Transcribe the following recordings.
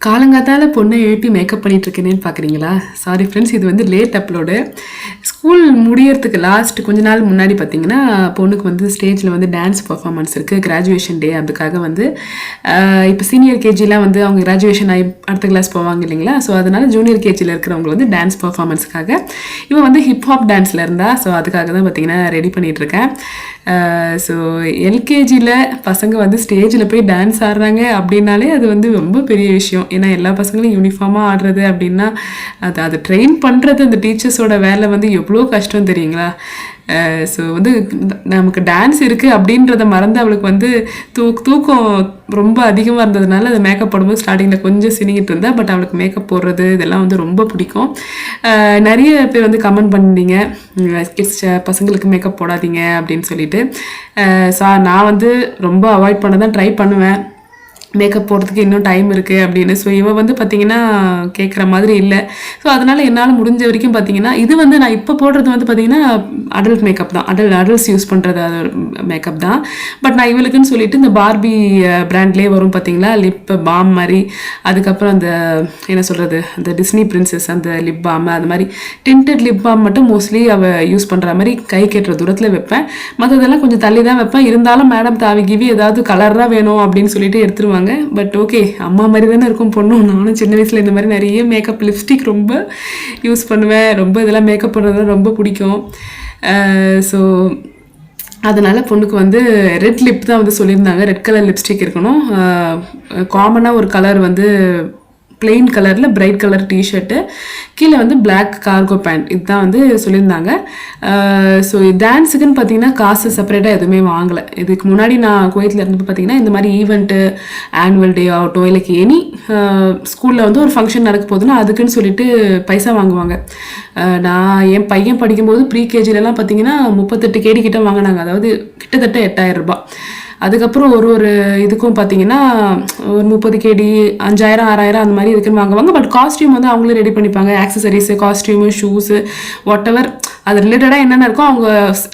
காலங்காத்தால பொண்ணை எழுப்பி மேக்கப் பண்ணிட்டு இருக்கேனேன்னு பார்க்குறீங்களா? சாரி ஃப்ரெண்ட்ஸ், இது வந்து லேட் அப்லோடு. ஸ்கூல் முடியறதுக்கு லாஸ்ட் கொஞ்ச நாள் முன்னாடி பார்த்தீங்கன்னா பொண்ணுக்கு வந்து ஸ்டேஜில் வந்து டான்ஸ் பர்ஃபார்மன்ஸ் இருக்குது, கிராஜுவேஷன் டே. அதுக்காக வந்து இப்போ சீனியர் கேஜிலாம் வந்து அவங்க கிராஜுவேஷன் ஆகி அடுத்த கிளாஸ் போவாங்க இல்லைங்களா? ஸோ அதனால ஜூனியர் கேஜியில் இருக்கிறவங்க வந்து டான்ஸ் பர்ஃபார்மன்ஸுக்காக இவன் வந்து ஹிப்ஹாப் டான்ஸில் இருந்தா. ஸோ அதுக்காக தான் பார்த்தீங்கன்னா ரெடி பண்ணிகிட்ருக்கேன். ஸோ எல்கேஜியில் பசங்க வந்து ஸ்டேஜில் போய் டான்ஸ் ஆடுறாங்க அப்படின்னாலே அது வந்து ரொம்ப பெரிய விஷயம். ஏன்னா எல்லா பசங்களும் யூனிஃபார்மாக ஆடுறது அப்படின்னா அதை ட்ரெயின் பண்ணுறது அந்த டீச்சர்ஸோட வேலை வந்து எவ்வளோ கஷ்டம் தெரியுங்களா? ஸோ வந்து நமக்கு டான்ஸ் இருக்குது அப்படின்றத மறந்து அவளுக்கு வந்து தூக்கம் ரொம்ப அதிகமாக இருந்ததுனால அது மேக்கப் போடும்போது ஸ்டார்டிங்கில் கொஞ்சம் சினிங்கிட்டு இருந்தா. பட் அவளுக்கு மேக்கப் போடுறது இதெல்லாம் வந்து ரொம்ப பிடிக்கும். நிறைய பேர் வந்து கமெண்ட் பண்ணிங்க, கிட்ஸ் பசங்களுக்கு மேக்கப் போடாதீங்க அப்படின்னு சொல்லிட்டு. நான் வந்து ரொம்ப அவாய்ட் பண்ண தான் ட்ரை பண்ணுவேன். மேக்கப் போடுறதுக்கு இன்னும் டைம் இருக்குது அப்படின்னு. ஸோ இவன் வந்து பார்த்திங்கன்னா கேட்குற மாதிரி இல்லை. ஸோ அதனால் என்னால் முடிஞ்ச வரைக்கும் பார்த்திங்கன்னா இது வந்து நான் இப்போ போடுறது வந்து பார்த்திங்கன்னா அடல்ட் மேக்கப் தான், அடல்ட்ஸ் யூஸ் பண்ணுறது அது மேக்கப் தான். பட் நான் இவளுக்குன்னு சொல்லிட்டு இந்த பார்பி பிராண்ட்லேயே வரும் பார்த்திங்களா, லிப் பாம் மாதிரி. அதுக்கப்புறம் அந்த என்ன சொல்கிறது, அந்த டிஸ்னி பிரின்சஸ் அந்த லிப் பாம், அது மாதிரி டிண்டட் லிப் பாம் மட்டும் மோஸ்ட்லி அவள் யூஸ் பண்ணுற மாதிரி கை கேட்டுற தூரத்தில் வைப்பேன். மற்றதெல்லாம் கொஞ்சம் தள்ளி தான் வைப்பேன். இருந்தாலும் மேடம் தாவி கிவி ஏதாவது கலராக வேணும் அப்படின்னு சொல்லிட்டு எடுத்துருவாங்க. பட் ஓகே, அம்மா மாதிரி தானே இருக்கும் பொண்ணும். நானும் சின்ன வயசில் இந்த மாதிரி நிறைய மேக்கப், லிப்ஸ்டிக் ரொம்ப யூஸ் பண்ணுவேன். ரொம்ப இதெல்லாம் மேக்கப் பண்ணுறது ரொம்ப பிடிக்கும். ஸோ அதனால் பொண்ணுக்கு வந்து ரெட் லிப் தான் வந்து சொல்லியிருந்தாங்க. ரெட் கலர் லிப்ஸ்டிக் இருக்கணும். காமனாக ஒரு கலர் வந்து பிளெயின் கலரில் பிரைட் கலர் டிஷர்ட்டு, கீழே வந்து பிளாக் கார்கோ பேண்ட், இதுதான் வந்து சொல்லியிருந்தாங்க. ஸோ டான்ஸுக்குன்னு பார்த்தீங்கன்னா காசு செப்பரேட்டாக எதுவுமே வாங்கலை. இதுக்கு முன்னாடி நான் குவைத்தில் இருந்தப்போ பார்த்தீங்கன்னா இந்த மாதிரி ஈவெண்ட்டு, ஆனுவல் டே ஆகட்டும், இல்லை எனி ஸ்கூலில் வந்து ஒரு ஃபங்க்ஷன் நடக்க போகுதுன்னா அதுக்குன்னு சொல்லிட்டு பைசா வாங்குவாங்க. நான் என் பையன் படிக்கும்போது ப்ரீ கேஜிலலாம் பார்த்தீங்கன்னா 38 கேடி கிட்ட வாங்கினாங்க, அதாவது கிட்டத்தட்ட 8000 ரூபாய். அதுக்கப்புறம் ஒரு இதுக்கும் பார்த்தீங்கன்னா ஒரு 30 கேடி 5000 6000 அந்த மாதிரி இதுக்குன்னு வாங்குவாங்க. பட் காஸ்டியூம் வந்து அவங்களே ரெடி பண்ணிப்பாங்க. Accessories, costume, shoes, what ever அது ரிலேட்டடாக என்னென்ன இருக்கோ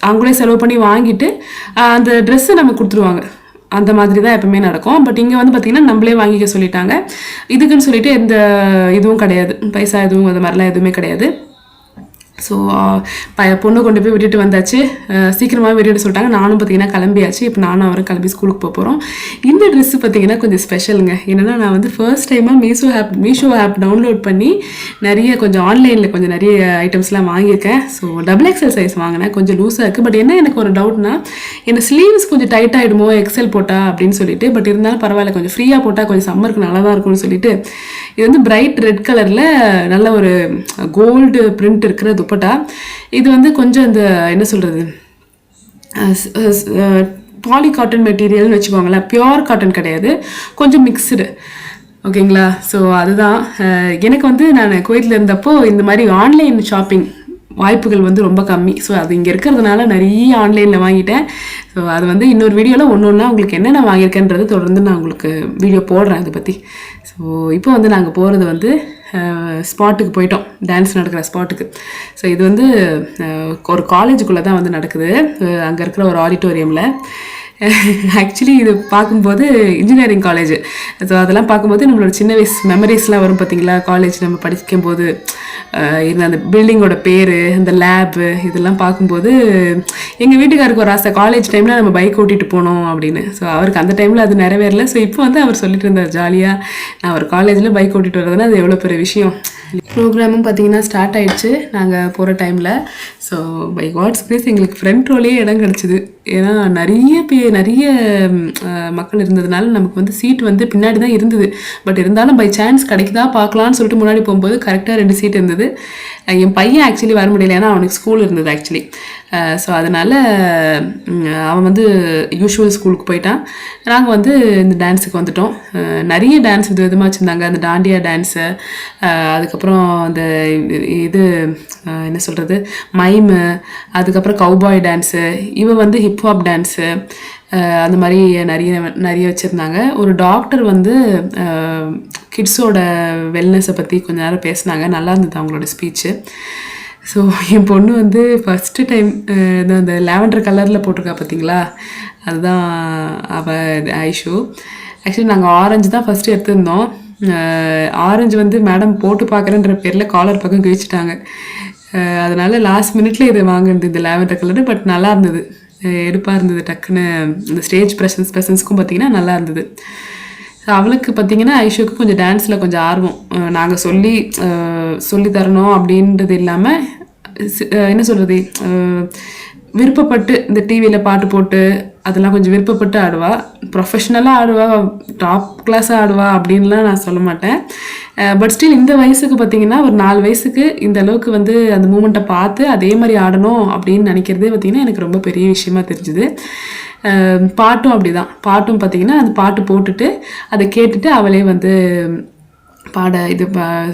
அவங்களே செலவு பண்ணி வாங்கிட்டு அந்த ட்ரெஸ்ஸை நமக்கு கொடுத்துருவாங்க. அந்த மாதிரி தான் எப்பவுமே நடக்கும். பட் இங்கே வந்து பார்த்திங்கன்னா நம்மளே வாங்கிக்க சொல்லிட்டாங்க. இதுக்குன்னு சொல்லிட்டு எந்த இதுவும் கிடையாது, பைசா எதுவும் அது மாதிரிலாம் எதுவுமே கிடையாது. ஸோ பொண்ணு கொண்டு போய் விட்டுட்டு வந்தாச்சு. சீக்கிரமாக விட்டுட்டு சொல்லிட்டாங்க. நானும் பார்த்தீங்கன்னா கிளம்பியாச்சு. இப்போ நானும் அவரும் கிளம்பி ஸ்கூலுக்கு போக போகிறோம். இந்த ட்ரெஸ்ஸு பார்த்தீங்கன்னா கொஞ்சம் ஸ்பெஷலுங்க. என்னென்னா நான் வந்து ஃபர்ஸ்ட் டைமாக மீஷோ ஆப் டவுன்லோட் பண்ணி கொஞ்சம் ஆன்லைனில் கொஞ்சம் நிறைய ஐட்டம்ஸ்லாம் வாங்கியிருக்கேன். ஸோ XXL சைஸ் வாங்கினேன். கொஞ்சம் லூஸாக இருக்குது. பட் என்ன எனக்கு ஒரு டவுட்னா, என்ன ஸ்லீவ்ஸ் கொஞ்சம் டைட் ஆகிடுமோ எக்ஸல் போட்டால் அப்படின்னு சொல்லிட்டு. பட் இருந்தாலும் பரவாயில்ல, கொஞ்சம் ஃப்ரீயாக போட்டால் கொஞ்சம் சம்மருக்கு நல்லா தான் இருக்கும்னு சொல்லிட்டு இது வந்து பிரைட் ரெட் கலரில் நல்ல ஒரு கோல்டு பிரிண்ட் இருக்கிற துப்பட்டா. இது வந்து கொஞ்சம் இந்த என்ன சொல்கிறது, பாலி காட்டன் மெட்டீரியல்னு வச்சுக்கோங்களேன். பியோர் காட்டன் கிடையாது, கொஞ்சம் மிக்ஸ்டு. ஓகேங்களா? ஸோ அதுதான் எனக்கு வந்து நான் குவைத்தில் இருந்தப்போ இந்த மாதிரி ஆன்லைன் ஷாப்பிங் வாய்ப்புகள் வந்து ரொம்ப கம்மி. ஸோ அது இங்கே இருக்கிறதுனால நிறைய ஆன்லைனில் வாங்கிட்டேன். ஸோ அது வந்து இன்னொரு வீடியோவில் ஒன்று உங்களுக்கு என்னென்ன வாங்கியிருக்கேன்றது தொடர்ந்து நான் உங்களுக்கு வீடியோ போடுறேன் அதை பற்றி. ஸோ இப்போ வந்து நாங்கள் போகிறது வந்து ஸ்பாட்டுக்கு போயிட்டோம், டான்ஸ் நடக்கிற ஸ்பாட்டுக்கு. ஸோ இது வந்து ஒரு காலேஜுக்குள்ளே தான் வந்து நடக்குது, அங்கே இருக்கிற ஒரு ஆடிட்டோரியமில். ஆக்சுவலி இது பார்க்கும்போது இன்ஜினியரிங் காலேஜ். ஸோ அதெல்லாம் பார்க்கும்போது நம்மளோட சின்ன வயசு மெமரிஸ்லாம் வரும் பார்த்தீங்களா. காலேஜ் நம்ம படிக்கும்போது இருந்த அந்த பில்டிங்கோட பேர், அந்த லேபு, இதெல்லாம் பார்க்கும்போது எங்கள் வீட்டுக்காருக்கு ஒரு ஆசை, காலேஜ் டைமில் நம்ம பைக் ஓட்டிகிட்டு போனோம் அப்படின்னு. ஸோ அவருக்கு அந்த டைமில் அது நிறைவேறல. ஸோ இப்போ வந்து அவர் சொல்லிட்டு இருந்தார் ஜாலியாக, நான் ஒரு காலேஜில் பைக் ஓட்டிகிட்டு வர்றதுன்னா அது எவ்வளோ பெரிய விஷயம். ப்ரோக்ராமும் பார்த்திங்கன்னா ஸ்டார்ட் ஆகிடுச்சு நாங்கள் போகிற டைமில். ஸோ பை காட்ஸ் கிரேஸ் எங்களுக்கு ஃப்ரண்ட் ரோலேயே இடம் கிடச்சிது. ஏன்னா நிறைய மக்கள் இருந்ததுனால நமக்கு வந்து சீட் வந்து பின்னாடி தான் இருந்தது. பட் இருந்தாலும் பை சான்ஸ் கிடைக்குதா பார்க்கலான்னு சொல்லிட்டு முன்னாடி போகும்போது கரெக்டாக 2 சீட் இருந்தது. என் பையன் ஆக்சுவலி வர முடியல, ஏன்னா அவனுக்கு ஸ்கூல் இருந்தது ஆக்சுவலி. ஸோ அதனால் அவன் வந்து யூஷுவல் ஸ்கூலுக்கு போயிட்டான். நாங்கள் வந்து இந்த டான்ஸுக்கு வந்துட்டோம். நிறைய டான்ஸ் விதமாக வச்சுருந்தாங்க. அந்த டாண்டியா டான்ஸு, அதுக்கப்புறம் அந்த இது என்ன சொல்கிறது, மைமு, அதுக்கப்புறம் கவுபாய் டான்ஸு, இவன் வந்து ஹிப்ஹாப் டான்ஸு, அந்த மாதிரி நிறைய வச்சுருந்தாங்க. ஒரு டாக்டர் வந்து கிட்ஸோட வெல்னஸை பற்றி கொஞ்ச நேரம் பேசினாங்க. நல்லா இருந்தது அவங்களோட ஸ்பீச்சு. ஸோ என் பொண்ணு வந்து ஃபஸ்ட்டு டைம் அந்த லாவெண்டர் கலரில் போட்டிருக்கா பார்த்தீங்களா, அதுதான் அவள் ஐஷு. ஆக்சுவலி நாங்கள் ஆரஞ்சு தான் ஃபஸ்ட்டு எடுத்திருந்தோம். ஆரஞ்சு வந்து மேடம் போட்டு பார்க்குறேன்ற பேரில் காலர் பக்கம் கிழிச்சிட்டாங்க. அதனால் லாஸ்ட் மினிட்ல இது வாங்கினது இந்த லாவெண்டர் கலரு. பட் நல்லா இருந்தது, எடுப்பாக இருந்தது. டக்குன்னு இந்த ஸ்டேஜ் ப்ரெசன்ஸ்க்கும் பார்த்திங்கன்னா நல்லா இருந்தது. அவளுக்கு பார்த்திங்கன்னா ஐஷுக்கு கொஞ்சம் டான்ஸில் கொஞ்சம் ஆர்வம். நாங்கள் சொல்லி தரணும் அப்படின்றது இல்லாமல் என்ன சொல்கிறது, விருப்பப்பட்டு இந்த டிவியில் பாட்டு போட்டு அதெல்லாம் கொஞ்சம் விருப்பப்பட்டு ஆடுவா. ப்ரொஃபஷ்னலாக ஆடுவா, டாப் கிளாஸாக ஆடுவா அப்படின்லாம் நான் சொல்ல மாட்டேன். பட் ஸ்டில் இந்த வயசுக்கு பார்த்திங்கன்னா ஒரு 4 வயசுக்கு இந்த அளவுக்கு வந்து அந்த மூமெண்ட்டை பார்த்து அதே மாதிரி ஆடணும் அப்படின்னு நினைக்கிறதே பார்த்திங்கன்னா எனக்கு ரொம்ப பெரிய விஷயமா தெரிஞ்சுது. பாட்டும் அப்படி தான். பாட்டும் பார்த்திங்கன்னா அந்த பாட்டு போட்டுட்டு அதை கேட்டுட்டு அவளே வந்து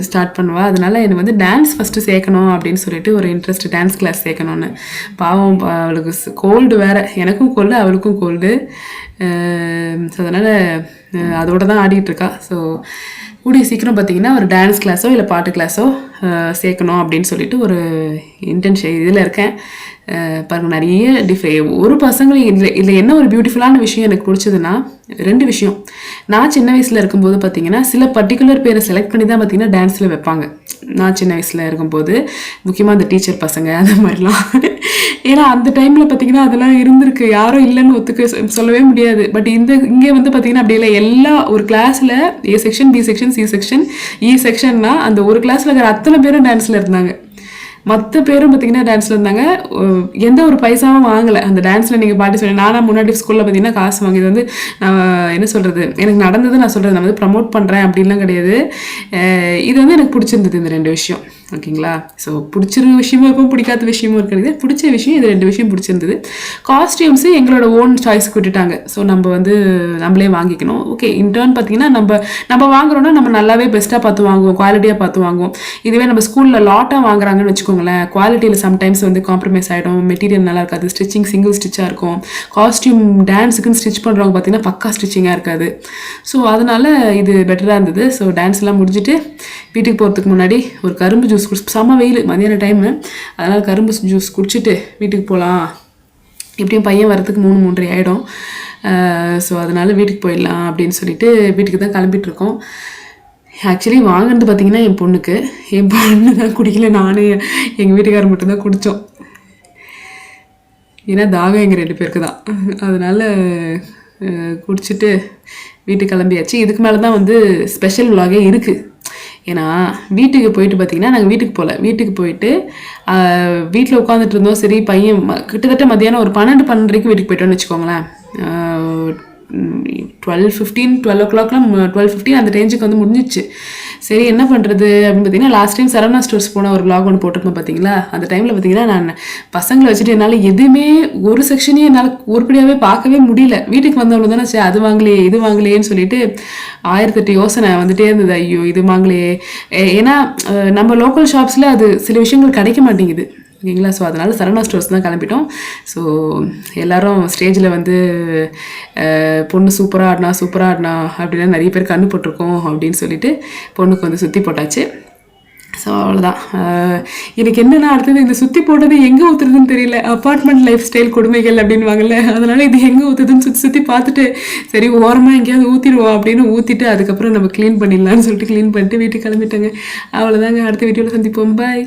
ஸ்டார்ட் பண்ணுவாள். அதனால எனக்கு வந்து டான்ஸ் ஃபஸ்ட்டு சேர்க்கணும் அப்படின்னு சொல்லிட்டு ஒரு இன்ட்ரெஸ்ட், டான்ஸ் கிளாஸ் சேர்க்கணுன்னு. பாவம் அவளுக்கு கோல்டு வேறு, எனக்கும் கோல்டு அவளுக்கும் கோல்டு. ஸோ அதனால் அதோடு தான் ஆடிட்டுருக்கா. ஸோ கூடிய சீக்கிரம் பார்த்திங்கன்னா ஒரு டான்ஸ் கிளாஸோ இல்லை பாட்டு கிளாஸோ சேர்க்கணும் அப்படின்னு சொல்லிட்டு ஒரு இன்டென்ஷன் இதில் இருக்கேன். பாருங்க, நிறைய ஒரு பசங்களும் இதில் என்ன ஒரு பியூட்டிஃபுல்லான விஷயம் எனக்கு பிடிச்சதுன்னா 2 விஷயம். நான் சின்ன வயசில் இருக்கும்போது பார்த்திங்கன்னா சில பர்டிகுலர் பேரை செலக்ட் பண்ணி தான் பார்த்திங்கன்னா டான்ஸில் வைப்பாங்க. நான் சின்ன வயசில் இருக்கும்போது முக்கியமாக அந்த டீச்சர் பசங்க அந்த மாதிரிலாம். ஏன்னா அந்த டைமில் பார்த்திங்கன்னா அதெல்லாம் இருந்திருக்கு, யாரும் இல்லைன்னு சொல்லவே முடியாது. பட் இங்கே வந்து பார்த்திங்கன்னா அப்படி இல்லை. எல்லா ஒரு கிளாஸில் A section, B section, C section, E செக்ஷன்னா அந்த ஒரு கிளாஸில் இருக்கிற அத்தனை பேரும் டான்ஸில் இருந்தாங்க. மற்ற பேரும் பார்த்திங்கன்னா டான்ஸில் இருந்தாங்க. எந்த ஒரு பைசாவும் வாங்கலை அந்த டான்ஸில். நீங்கள் பாட்டு சொல்லி நானாக முன்னாடி ஸ்கூலில் பார்த்திங்கன்னா காசு வாங்கி இது வந்து நான் என்ன சொல்கிறது, எனக்கு நடந்தது நான் சொல்கிறது, நான் வந்து ப்ரமோட் பண்ணுறேன் அப்படின்லாம் கிடையாது. இது வந்து எனக்கு பிடிச்சிருந்தது இந்த 2 விஷயம். ஓகேங்களா? ஸோ பிடிச்சிருந்த விஷயமும் இருக்கும், பிடிக்காத விஷயமும் இருக்கிறது. பிடிச்ச விஷயம் இது 2 விஷயம் பிடிச்சிருந்தது. காஸ்டியூம்ஸு எங்களோட ஓன் சாய்ஸ்க்கு விட்டுட்டாங்க. ஸோ நம்ம வந்து நம்மளே வாங்கிக்கணும். ஓகே, இன்டர்ன் பார்த்திங்கன்னா நம்ம வாங்குறோன்னா நம்ம நல்லாவே பெஸ்ட்டாக பார்த்து வாங்குவோம், குவாலிட்டியாக பார்த்து வாங்குவோம். இதுவே நம்ம ஸ்கூலில் லாட்டாக வாங்குறாங்கன்னு வச்சுக்கோங்களேன், குவாலிட்டியில் சம்டைம்ஸ் வந்து காம்ப்ரமைஸ் ஆகிடும், மெட்டீரியல் நல்லா இருக்காது, ஸ்டிச்சிங் சிங்கிள் ஸ்டிச்சாக இருக்கும். காஸ்டியூம் டான்ஸுக்குன்னு ஸ்டிச் பண்ணுறவங்க பார்த்திங்கன்னா பக்கா ஸ்டிச்சிங்காக இருக்காது. ஸோ அதனால் இது பெட்டராக இருந்தது. ஸோ டான்ஸ்லாம் முடிஞ்சுட்டு வீட்டுக்கு போகிறதுக்கு முன்னாடி ஒரு கரும்பு ஜூஸ் செம்ம வெயில், மதியான டைமு, அதனால் கரும்பு ஜூஸ் குடிச்சிட்டு வீட்டுக்கு போகலாம். எப்படியும் பையன் வரத்துக்கு 3-3:30 ஆகிடும். ஸோ அதனால் வீட்டுக்கு போயிடலாம் அப்படின்னு சொல்லிட்டு வீட்டுக்கு தான் கிளம்பிட்டுருக்கோம். ஆக்சுவலி வாங்கினது பார்த்திங்கன்னா என் பொண்ணு தான் குடிக்கல, நானே எங்கள் வீட்டுக்காரர் மட்டும்தான் குடித்தோம். ஏன்னா தாகம் எங்கள் 2 பேருக்கு தான். அதனால் குடிச்சிட்டு வீட்டுக்கு கிளம்பியாச்சு. இதுக்கு மேலே தான் வந்து ஸ்பெஷல் விலாகே இருக்குது. ஏன்னா வீட்டுக்கு போயிட்டு பார்த்திங்கன்னா நாங்கள் வீட்டுக்கு போயிட்டு வீட்டில் உட்காந்துட்டு இருந்தோம். சரி, பையன் கிட்டத்தட்ட மத்தியானம் ஒரு 12-12:30 வீட்டுக்கு போயிட்டோன்னு வச்சுக்கோங்களேன். 12 o'clockலாம் 12:15 அந்த ரேஞ்சுக்கு வந்து முடிஞ்சிச்சு. சரி, என்ன பண்ணுறது அப்படின்னு பார்த்தீங்கன்னா லாஸ்ட் டைம் சரவணா ஸ்டோர்ஸ் போன ஒரு vlog ஒன்று போட்டிருப்பேன் பார்த்தீங்களா. அந்த டைமில் பார்த்தீங்கன்னா நான் பசங்களை வச்சுட்டு என்னால் எதுவுமே ஒரு செக்ஷனையும் என்னால் உருப்படியாகவே பார்க்கவே முடியல. வீட்டுக்கு வந்தவங்க தானே சரி அது வாங்கலையே இது வாங்கலையேன்னு சொல்லிட்டு 1008 யோசனை வந்துட்டே இருந்தது. ஐயோ இது வாங்கலையே, ஏன்னா நம்ம லோக்கல் ஷாப்ஸில் அது சில விஷயங்கள் கிடைக்க மாட்டேங்குது. ஓகேங்களா? ஸோ அதனால் சரவணா ஸ்டோர்ஸ் தான் கிளம்பிட்டோம். ஸோ எல்லோரும் ஸ்டேஜில் வந்து பொண்ணு சூப்பராக ஆடினா அப்படின்னா நிறைய பேர் கண்ணு போட்டிருக்கோம் அப்படின்னு சொல்லிட்டு பொண்ணுக்கு வந்து சுற்றி போட்டாச்சு. ஸோ அவ்வளோதான். எனக்கு என்னென்னா அடுத்தது இந்த சுற்றி போட்டது எங்கே ஊற்றுறதுன்னு தெரியல. அப்பார்ட்மெண்ட் லைஃப் ஸ்டைல் கொடுமைகள் அப்படின்னு வாங்கல, அதனால் இது எங்கே ஊற்றுதுன்னு சுற்றி பார்த்துட்டு சரி ஓரமாக எங்கேயாவது ஊற்றிடுவோம் அப்படின்னு ஊற்றிட்டு அதுக்கப்புறம் நம்ம க்ளீன் பண்ணிடலான்னு சொல்லிட்டு க்ளீன் பண்ணிட்டு வீட்டுக்கு கிளம்பிட்டேங்க. அவ்வளோதாங்க. அடுத்த வீடியோவில் சந்திப்போம். பாய்.